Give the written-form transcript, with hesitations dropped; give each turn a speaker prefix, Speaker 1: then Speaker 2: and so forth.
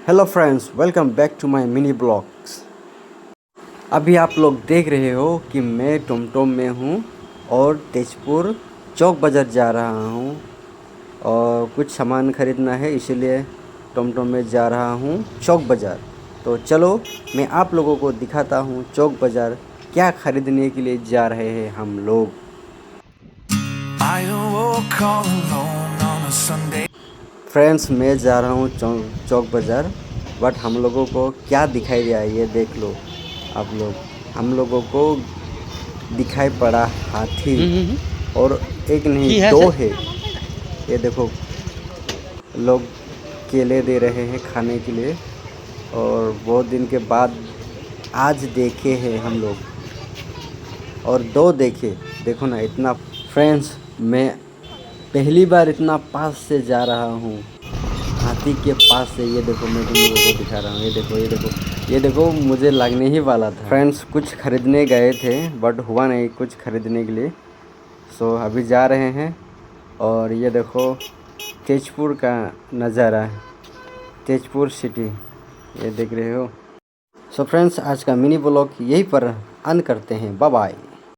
Speaker 1: Hello friends, welcome back to my mini blogs. अभी आप लोग देख रहे हो कि मैं टमटम में हूँ और तेजपुर चौक बाज़ार जा रहा हूँ और कुछ सामान ख़रीदना है, इसीलिए टमटम में जा रहा हूँ चौक बाज़ार। तो चलो मैं आप लोगों को दिखाता हूँ चौक बाज़ार क्या ख़रीदने के लिए जा रहे हैं हम लोग। फ्रेंड्स, मैं जा रहा हूँ चौक बाज़ार, बट हम लोगों को क्या दिखाई दिया ये देख लो आप लोग। हम लोगों को दिखाई पड़ा हाथी, और एक नहीं दो है। ये देखो, लोग केले दे रहे हैं खाने के लिए, और बहुत दिन के बाद आज देखे हैं हम लोग, और दो देखे। देखो ना, इतना फ्रेंड्स, मैं पहली बार इतना पास से जा रहा हूँ हाथी के पास से। ये देखो, मैं तुम लोगों को दिखा रहा हूँ। ये देखो, ये देखो, ये देखो, मुझे लगने ही वाला था। फ्रेंड्स, कुछ खरीदने गए थे बट हुआ नहीं कुछ खरीदने के लिए। सो अभी जा रहे हैं, और ये देखो तेजपुर का नज़ारा है, तेजपुर सिटी, ये देख रहे हो। सो फ्रेंड्स, आज का मिनी ब्लॉग यहीं पर अंत करते हैं। Bye bye.